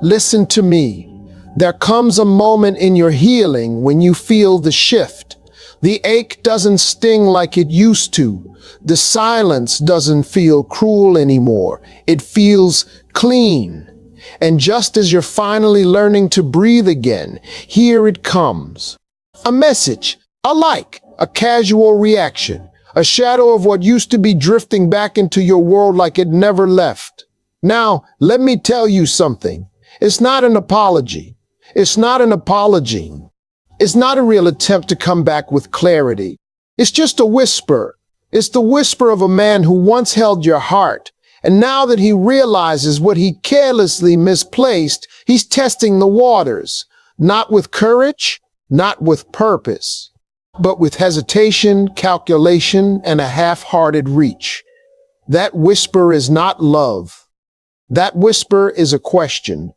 Listen to me. There comes a moment in your healing when you feel the shift. The ache doesn't sting like it used to. The silence doesn't feel cruel anymore. It feels clean. And just as you're finally learning to breathe again, here it comes. A message, a like, a casual reaction, a shadow of what used to be drifting back into your world like it never left. Now, let me tell you something. It's not an apology. It's not an apology. It's not a real attempt to come back with clarity. It's just a whisper. It's the whisper of a man who once held your heart, and now that he realizes what he carelessly misplaced, he's testing the waters, not with courage, not with purpose, but with hesitation, calculation, and a half-hearted reach. That whisper is not love. That whisper is a question.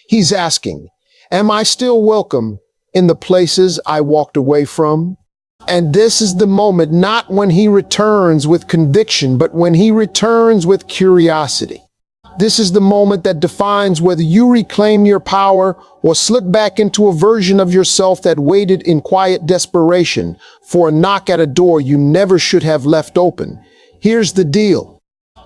He's asking, am I still welcome in the places I walked away from? And this is the moment, not when he returns with conviction, but when he returns with curiosity. This is the moment that defines whether you reclaim your power or slip back into a version of yourself that waited in quiet desperation for a knock at a door you never should have left open. Here's the deal.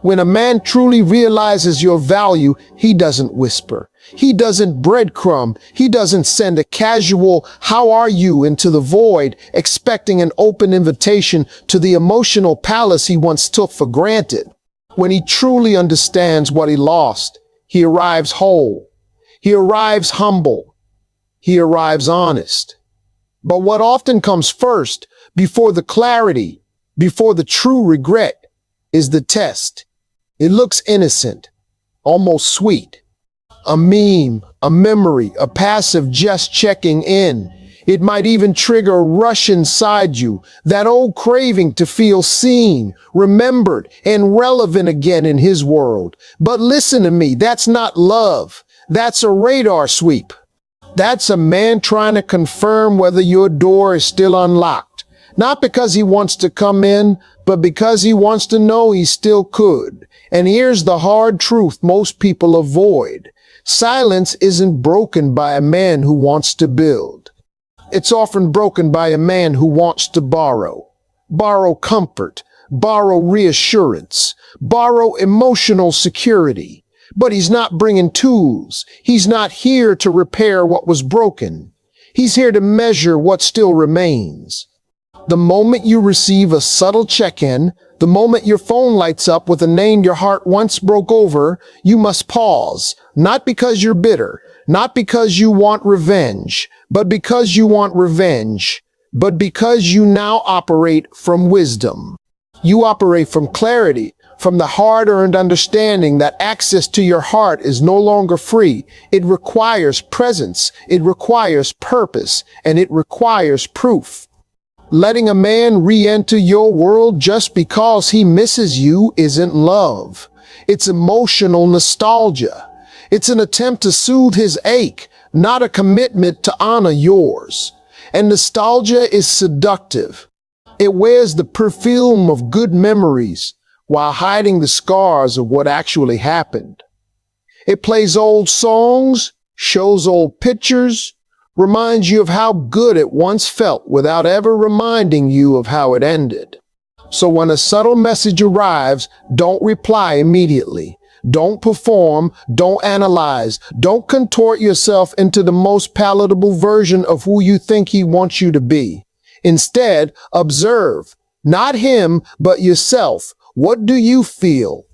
When a man truly realizes your value, he doesn't whisper. He doesn't breadcrumb. He doesn't send a casual, "How are you?" into the void, expecting an open invitation to the emotional palace he once took for granted. When he truly understands what he lost, he arrives whole. He arrives humble. He arrives honest. But what often comes first, before the clarity, before the true regret, is the test. It looks innocent, almost sweet. A meme, a memory, a passive just checking in. It might even trigger a rush inside you, that old craving to feel seen, remembered, and relevant again in his world. But listen to me, that's not love. That's a radar sweep. That's a man trying to confirm whether your door is still unlocked. Not because he wants to come in, but because he wants to know he still could. And here's the hard truth most people avoid. Silence isn't broken by a man who wants to build. It's often broken by a man who wants to borrow. Borrow comfort, borrow reassurance, borrow emotional security. But he's not bringing tools. He's not here to repair what was broken. He's here to measure what still remains. The moment you receive a subtle check-in, the moment your phone lights up with a name your heart once broke over, you must pause, not because you're bitter, not because you want revenge, but because you want revenge, but because you now operate from wisdom. You operate from clarity, from the hard-earned understanding that access to your heart is no longer free. It requires presence, it requires purpose, and it requires proof. Letting a man re-enter your world just because he misses you isn't love. It's emotional nostalgia. It's an attempt to soothe his ache, not a commitment to honor yours. And nostalgia is seductive. It wears the perfume of good memories while hiding the scars of what actually happened. It plays old songs, shows old pictures, reminds you of how good it once felt without ever reminding you of how it ended. So when a subtle message arrives, don't reply immediately. Don't perform, don't analyze, don't contort yourself into the most palatable version of who you think he wants you to be. Instead, observe, not him, but yourself. What do you feel?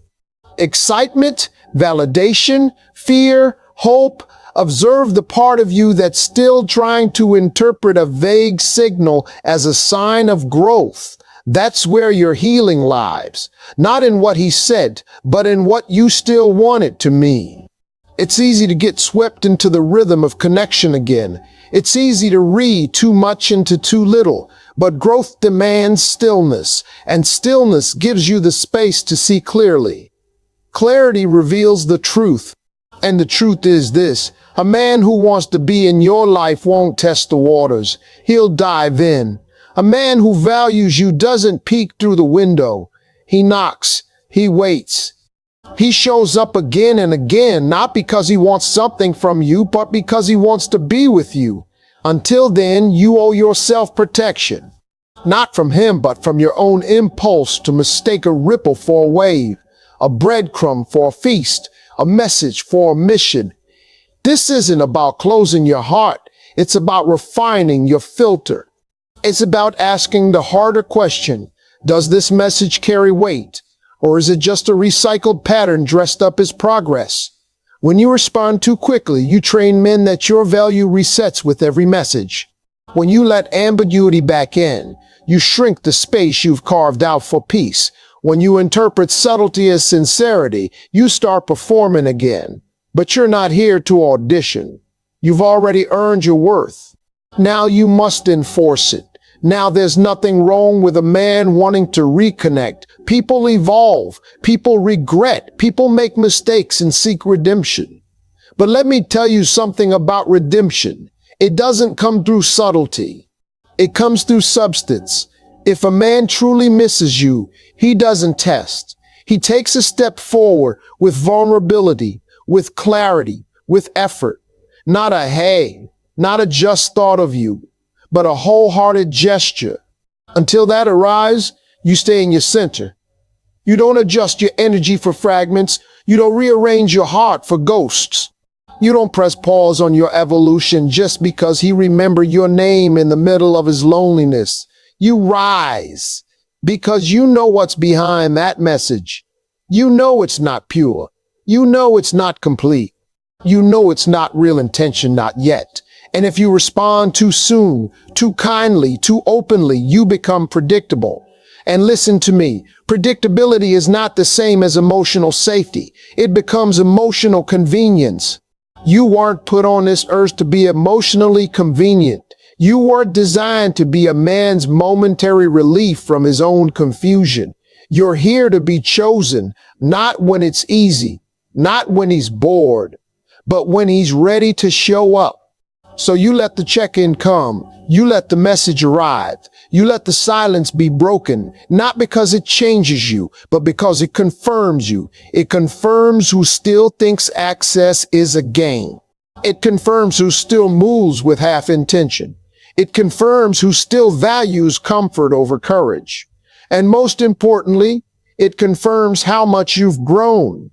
Excitement, validation, fear, hope? Observe the part of you that's still trying to interpret a vague signal as a sign of growth. That's where your healing lies, not in what he said, but in what you still want it to mean. It's easy to get swept into the rhythm of connection again. It's easy to read too much into too little, but growth demands stillness, and stillness gives you the space to see clearly. Clarity reveals the truth, and the truth is this: a man who wants to be in your life won't test the waters. He'll dive in. A man who values you doesn't peek through the window. He knocks. He waits. He shows up again and again, not because he wants something from you, but because he wants to be with you. Until then, you owe yourself protection. Not from him, but from your own impulse to mistake a ripple for a wave, a breadcrumb for a feast, a message for a mission. This isn't about closing your heart. It's about refining your filter. It's about asking the harder question, does this message carry weight? Or is it just a recycled pattern dressed up as progress? When you respond too quickly, you train men that your value resets with every message. When you let ambiguity back in, you shrink the space you've carved out for peace. When you interpret subtlety as sincerity, you start performing again. But you're not here to audition. You've already earned your worth. Now you must enforce it. Now there's nothing wrong with a man wanting to reconnect. People evolve. People regret. People make mistakes and seek redemption. But let me tell you something about redemption. It doesn't come through subtlety. It comes through substance. If a man truly misses you, he doesn't test. He takes a step forward with vulnerability, with clarity, with effort. Not a hey, not a just thought of you, but a wholehearted gesture. Until that arrives, you stay in your center. You don't adjust your energy for fragments. You don't rearrange your heart for ghosts. You don't press pause on your evolution just because he remembered your name in the middle of his loneliness. You rise because you know what's behind that message. You know it's not pure. You know it's not complete. You know it's not real intention, not yet. And if you respond too soon, too kindly, too openly, you become predictable. And listen to me, predictability is not the same as emotional safety. It becomes emotional convenience. You weren't put on this earth to be emotionally convenient. You weren't designed to be a man's momentary relief from his own confusion. You're here to be chosen, not when it's easy, not when he's bored, but when he's ready to show up. So you let the check-in come. You let the message arrive. You let the silence be broken, not because it changes you, but because it confirms you. It confirms who still thinks access is a game. It confirms who still moves with half intention. It confirms who still values comfort over courage. And most importantly, it confirms how much you've grown.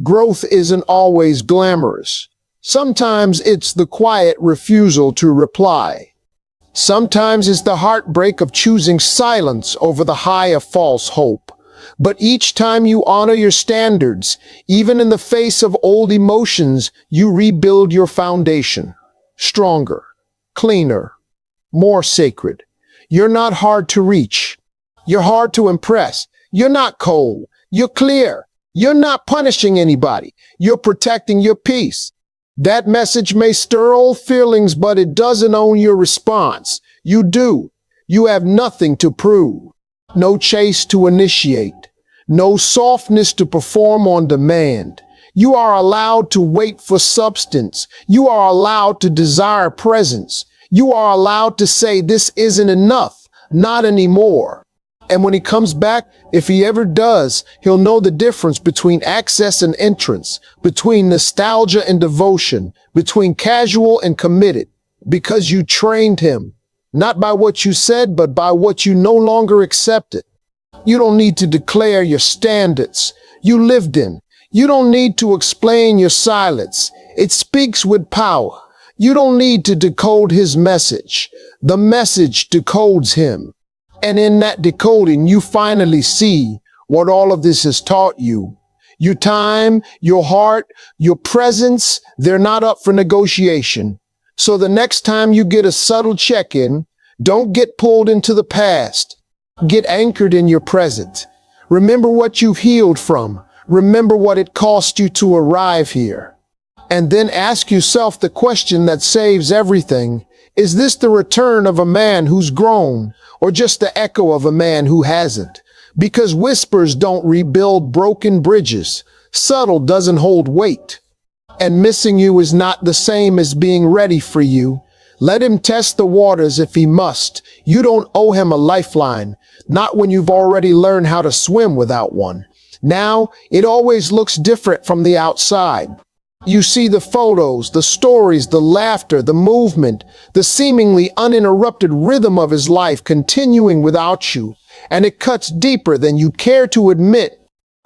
Growth isn't always glamorous. Sometimes it's the quiet refusal to reply. Sometimes it's the heartbreak of choosing silence over the high of false hope. But each time you honor your standards, even in the face of old emotions, you rebuild your foundation. Stronger, cleaner, more sacred. You're not hard to reach. You're hard to impress. You're not cold. You're clear. You're not punishing anybody. You're protecting your peace. That message may stir old feelings, but it doesn't own your response. You do. You have nothing to prove. No chase to initiate. No softness to perform on demand. You are allowed to wait for substance. You are allowed to desire presence. You are allowed to say, this isn't enough, not anymore. And when he comes back, if he ever does, he'll know the difference between access and entrance, between nostalgia and devotion, between casual and committed, because you trained him, not by what you said, but by what you no longer accepted. You don't need to declare your standards. You lived in. You don't need to explain your silence. It speaks with power. You don't need to decode his message. The message decodes him. And in that decoding, you finally see what all of this has taught you. Your time, your heart, your presence, they're not up for negotiation. So the next time you get a subtle check-in, don't get pulled into the past. Get anchored in your present. Remember what you've healed from. Remember what it cost you to arrive here. And then ask yourself the question that saves everything. Is this the return of a man who's grown, or just the echo of a man who hasn't? Because whispers don't rebuild broken bridges. Subtle doesn't hold weight. And missing you is not the same as being ready for you. Let him test the waters if he must. You don't owe him a lifeline, not when you've already learned how to swim without one. Now, it always looks different from the outside. You see the photos, the stories, the laughter, the movement, the seemingly uninterrupted rhythm of his life continuing without you, and it cuts deeper than you care to admit,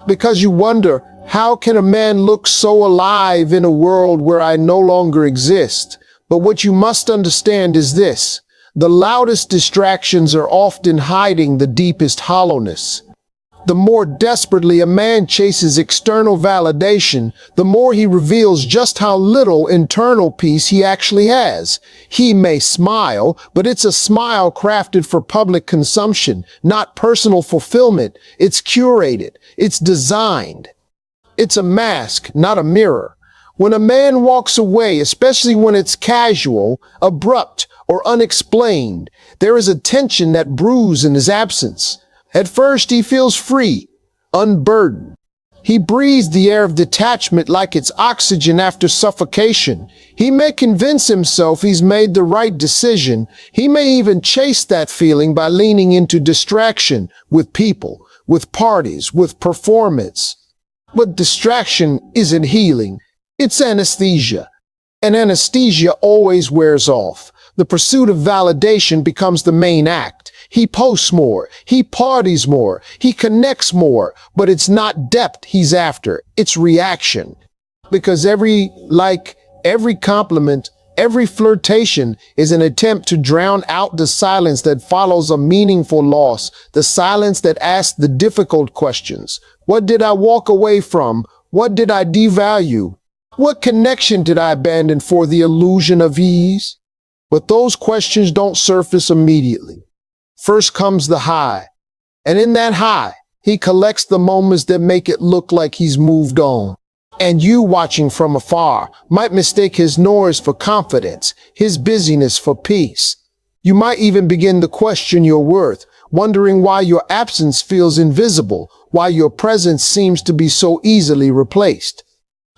because you wonder, how can a man look so alive in a world where I no longer exist? But what you must understand is this: the loudest distractions are often hiding the deepest hollowness. The more desperately a man chases external validation, the more he reveals just how little internal peace he actually has. He may smile, but it's a smile crafted for public consumption, not personal fulfillment. It's curated. It's designed. It's a mask, not a mirror. When a man walks away, especially when it's casual, abrupt, or unexplained, there is a tension that brews in his absence. At first, he feels free, unburdened. He breathes the air of detachment like it's oxygen after suffocation. He may convince himself he's made the right decision. He may even chase that feeling by leaning into distraction with people, with parties, with performance. But distraction isn't healing. It's anesthesia. And anesthesia always wears off. The pursuit of validation becomes the main act. He posts more, he parties more, he connects more, but it's not depth he's after, it's reaction. Because every like, every compliment, every flirtation is an attempt to drown out the silence that follows a meaningful loss, the silence that asks the difficult questions. What did I walk away from? What did I devalue? What connection did I abandon for the illusion of ease? But those questions don't surface immediately. First comes the high, and in that high, he collects the moments that make it look like he's moved on. And you, watching from afar, might mistake his noise for confidence, his busyness for peace. You might even begin to question your worth, wondering why your absence feels invisible, why your presence seems to be so easily replaced.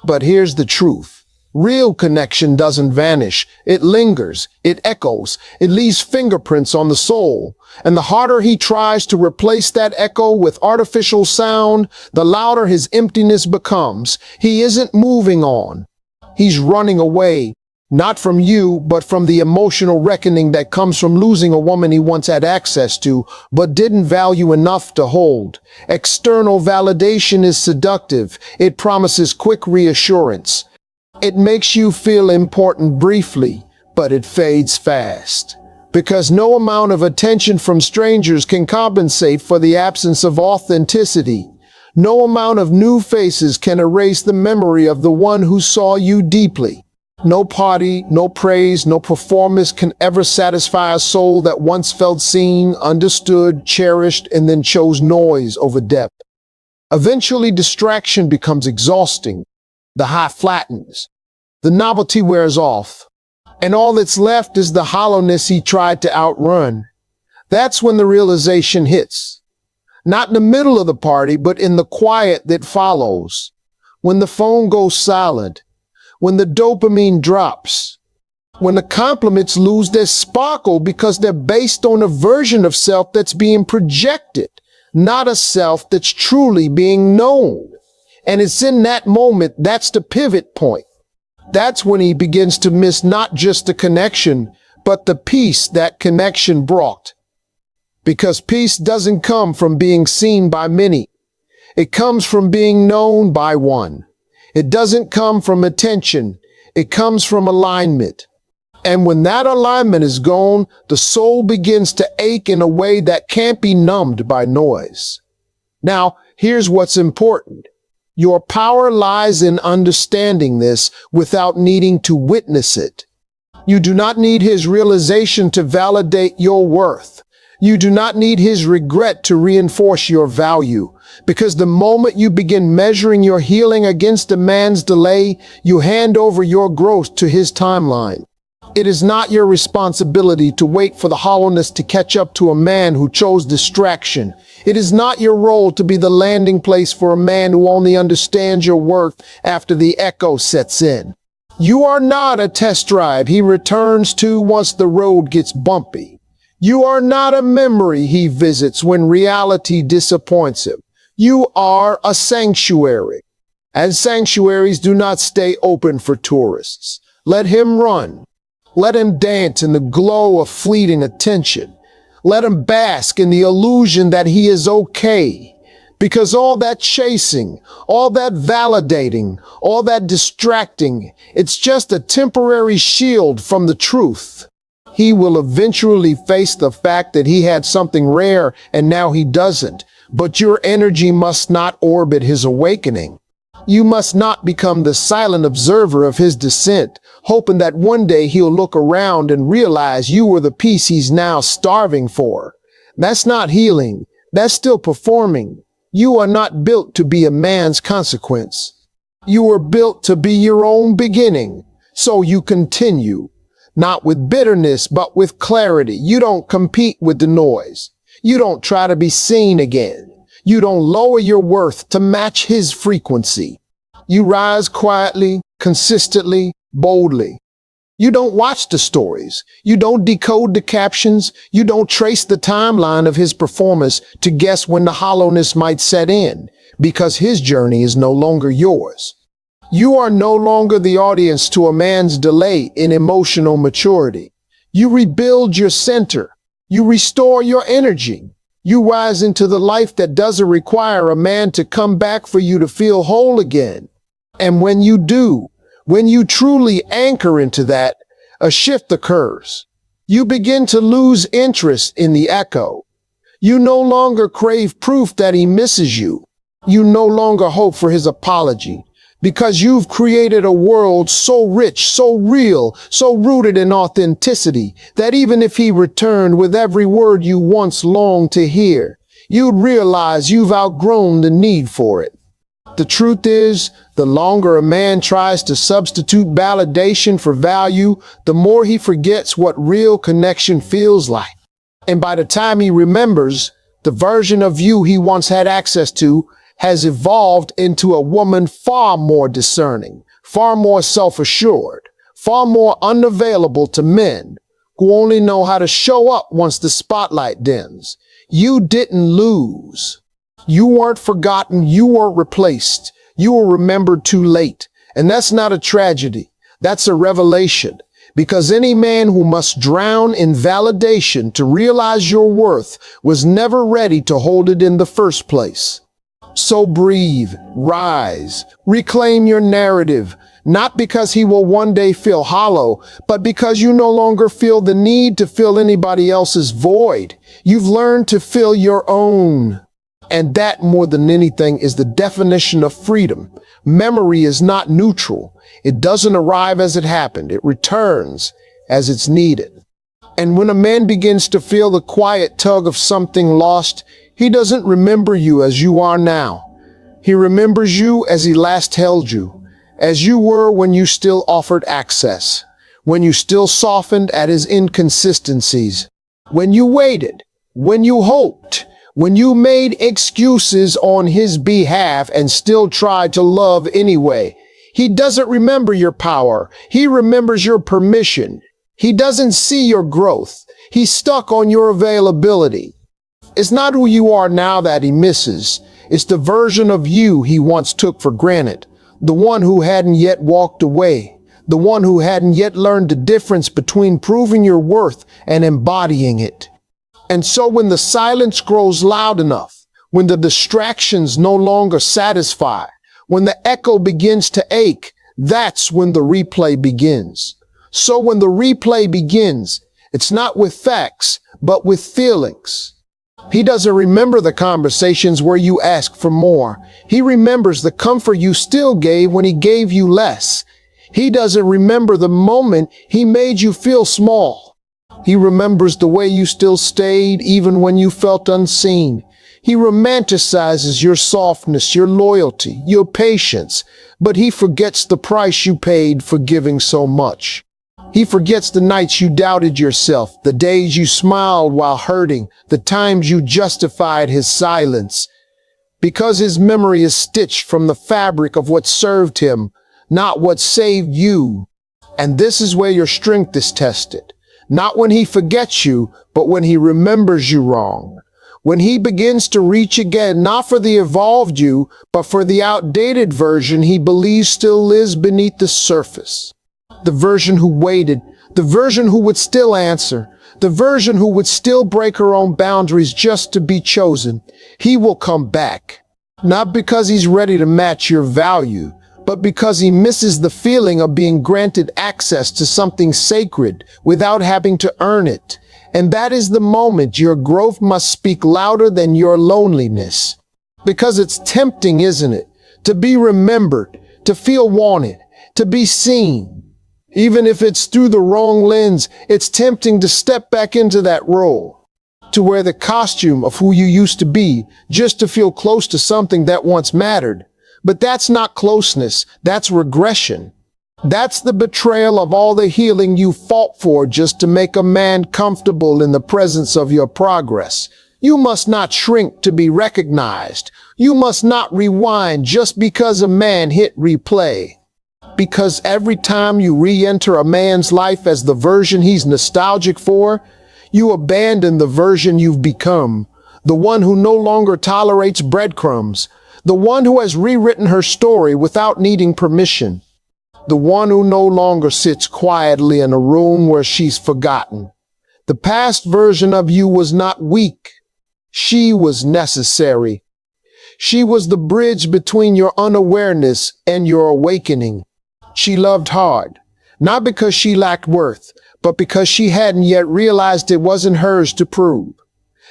But here's the truth. Real connection doesn't vanish. It lingers. It echoes. It leaves fingerprints on the soul. And the harder he tries to replace that echo with artificial sound, the louder his emptiness becomes. He isn't moving on. He's running away, not from you, but from the emotional reckoning that comes from losing a woman he once had access to, but didn't value enough to hold. External validation is seductive. It promises quick reassurance. It makes you feel important briefly, but it fades fast. Because no amount of attention from strangers can compensate for the absence of authenticity. No amount of new faces can erase the memory of the one who saw you deeply. No party, no praise, no performance can ever satisfy a soul that once felt seen, understood, cherished, and then chose noise over depth. Eventually, distraction becomes exhausting. The high flattens. The novelty wears off. And all that's left is the hollowness he tried to outrun. That's when the realization hits. Not in the middle of the party, but in the quiet that follows. When the phone goes silent. When the dopamine drops. When the compliments lose their sparkle because they're based on a version of self that's being projected, not a self that's truly being known. And it's in that moment, that's the pivot point. That's when he begins to miss not just the connection, but the peace that connection brought. Because peace doesn't come from being seen by many. It comes from being known by one. It doesn't come from attention. It comes from alignment. And when that alignment is gone, the soul begins to ache in a way that can't be numbed by noise. Now, here's what's important. Your power lies in understanding this without needing to witness it. You do not need his realization to validate your worth. You do not need his regret to reinforce your value. Because the moment you begin measuring your healing against a man's delay, you hand over your growth to his timeline. It is not your responsibility to wait for the hollowness to catch up to a man who chose distraction. It is not your role to be the landing place for a man who only understands your worth after the echo sets in. You are not a test drive he returns to once the road gets bumpy. You are not a memory he visits when reality disappoints him. You are a sanctuary, and sanctuaries do not stay open for tourists. Let him run. Let him dance in the glow of fleeting attention. Let him bask in the illusion that he is okay. Because all that chasing, all that validating, all that distracting, it's just a temporary shield from the truth. He will eventually face the fact that he had something rare and now he doesn't. But your energy must not orbit his awakening. You must not become the silent observer of his descent, hoping that one day he'll look around and realize you were the piece he's now starving for. That's not healing. That's still performing. You are not built to be a man's consequence. You were built to be your own beginning. So you continue, not with bitterness, but with clarity. You don't compete with the noise. You don't try to be seen again. You don't lower your worth to match his frequency. You rise quietly, consistently, boldly. You don't watch the stories. You don't decode the captions. You don't trace the timeline of his performance to guess when the hollowness might set in, because his journey is no longer yours. You are no longer the audience to a man's delay in emotional maturity. You rebuild your center. You restore your energy. You rise into the life that doesn't require a man to come back for you to feel whole again. And when you do, when you truly anchor into that, a shift occurs. You begin to lose interest in the echo. You no longer crave proof that he misses you. You no longer hope for his apology, because you've created a world so rich, so real, so rooted in authenticity, that even if he returned with every word you once longed to hear, you'd realize you've outgrown the need for it. The truth is, the longer a man tries to substitute validation for value, the more he forgets what real connection feels like. And by the time he remembers, the version of you he once had access to has evolved into a woman far more discerning, far more self-assured, far more unavailable to men who only know how to show up once the spotlight dims. You didn't lose. You weren't forgotten. You weren't replaced. You were remembered too late. And that's not a tragedy. That's a revelation. Because any man who must drown in validation to realize your worth was never ready to hold it in the first place. So breathe, rise, reclaim your narrative, not because he will one day feel hollow, but because you no longer feel the need to fill anybody else's void. You've learned to fill your own. And that, more than anything, is the definition of freedom. Memory is not neutral. It doesn't arrive as it happened. It returns as it's needed. And when a man begins to feel the quiet tug of something lost, he doesn't remember you as you are now. He remembers you as he last held you, as you were when you still offered access, when you still softened at his inconsistencies, when you waited, when you hoped, when you made excuses on his behalf and still tried to love anyway. He doesn't remember your power. He remembers your permission. He doesn't see your growth. He's stuck on your availability. It's not who you are now that he misses. It's the version of you he once took for granted. The one who hadn't yet walked away. The one who hadn't yet learned the difference between proving your worth and embodying it. And so when the silence grows loud enough, when the distractions no longer satisfy, when the echo begins to ache, that's when the replay begins. So when the replay begins, it's not with facts, but with feelings. He doesn't remember the conversations where you asked for more. He remembers the comfort you still gave when he gave you less. He doesn't remember the moment he made you feel small. He remembers the way you still stayed even when you felt unseen. He romanticizes your softness, your loyalty, your patience, but he forgets the price you paid for giving so much. He forgets the nights you doubted yourself, the days you smiled while hurting, the times you justified his silence. Because his memory is stitched from the fabric of what served him, not what saved you. And this is where your strength is tested. Not when he forgets you, but when he remembers you wrong. When he begins to reach again, not for the evolved you, but for the outdated version he believes still lives beneath the surface. The version who waited, the version who would still answer, the version who would still break her own boundaries just to be chosen. He will come back. Not because he's ready to match your value, but because he misses the feeling of being granted access to something sacred without having to earn it. And that is the moment your growth must speak louder than your loneliness. Because it's tempting, isn't it? To be remembered, to feel wanted, to be seen. Even if it's through the wrong lens, it's tempting to step back into that role, to wear the costume of who you used to be, just to feel close to something that once mattered. But that's not closeness, that's regression. That's the betrayal of all the healing you fought for just to make a man comfortable in the presence of your progress. You must not shrink to be recognized. You must not rewind just because a man hit replay. Because every time you re-enter a man's life as the version he's nostalgic for, you abandon the version you've become, the one who no longer tolerates breadcrumbs, the one who has rewritten her story without needing permission, the one who no longer sits quietly in a room where she's forgotten. The past version of you was not weak. She was necessary. She was the bridge between your unawareness and your awakening. She loved hard, not because she lacked worth, but because she hadn't yet realized it wasn't hers to prove.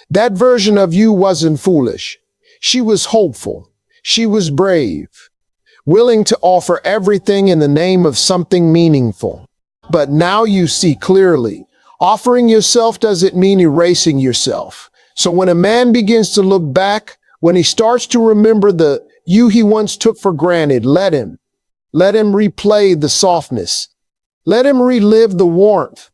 That version of you wasn't foolish. She was hopeful. She was brave, willing to offer everything in the name of something meaningful. But now you see clearly, offering yourself doesn't mean erasing yourself. So when a man begins to look back, when he starts to remember the you he once took for granted, let him. Let him replay the softness. Let him relive the warmth.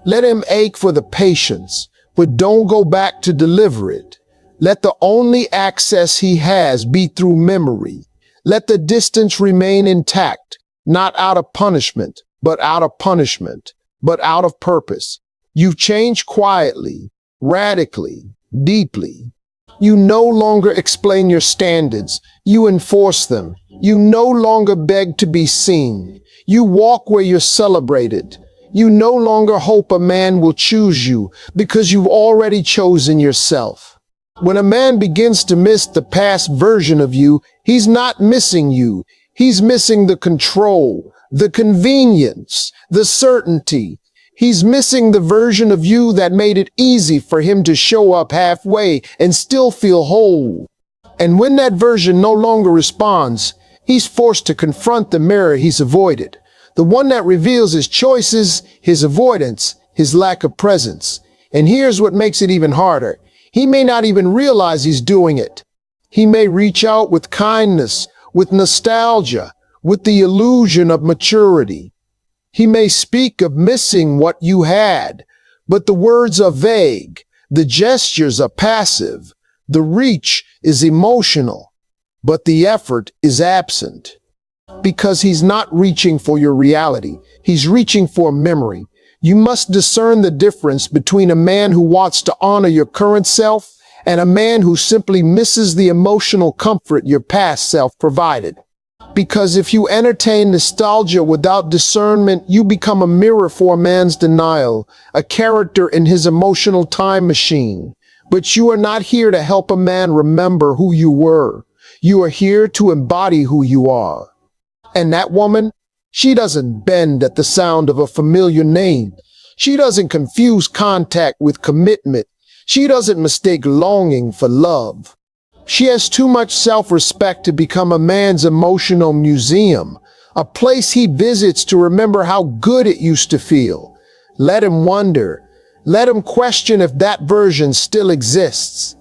Let him ache for the patience, but don't go back to deliver it. Let the only access he has be through memory. Let the distance remain intact, not out of punishment, but out of punishment, but out of purpose. You've changed quietly, radically, deeply. You no longer explain your standards. You enforce them. You no longer beg to be seen. You walk where you're celebrated. You no longer hope a man will choose you because you've already chosen yourself. When a man begins to miss the past version of you, he's not missing you. He's missing the control, the convenience, the certainty. He's missing the version of you that made it easy for him to show up halfway and still feel whole. And when that version no longer responds, he's forced to confront the mirror he's avoided, the one that reveals his choices, his avoidance, his lack of presence. And here's what makes it even harder. He may not even realize he's doing it. He may reach out with kindness, with nostalgia, with the illusion of maturity. He may speak of missing what you had, but the words are vague, the gestures are passive, the reach is emotional, but the effort is absent. Because he's not reaching for your reality, he's reaching for memory. You must discern the difference between a man who wants to honor your current self and a man who simply misses the emotional comfort your past self provided. Because if you entertain nostalgia without discernment, you become a mirror for a man's denial, a character in his emotional time machine. But you are not here to help a man remember who you were. You are here to embody who you are. And that woman, she doesn't bend at the sound of a familiar name. She doesn't confuse contact with commitment. She doesn't mistake longing for love. She has too much self-respect to become a man's emotional museum, a place he visits to remember how good it used to feel. Let him wonder. Let him question if that version still exists.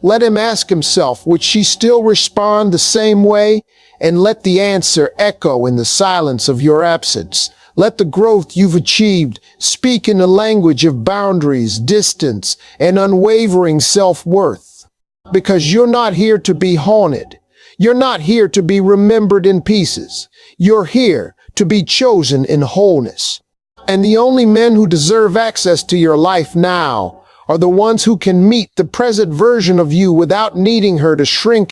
Let him ask himself, would she still respond the same way? And let the answer echo in the silence of your absence. Let the growth you've achieved speak in the language of boundaries, distance, and unwavering self-worth. Because you're not here to be haunted. You're not here to be remembered in pieces. You're here to be chosen in wholeness. And the only men who deserve access to your life now are the ones who can meet the present version of you without needing her to shrink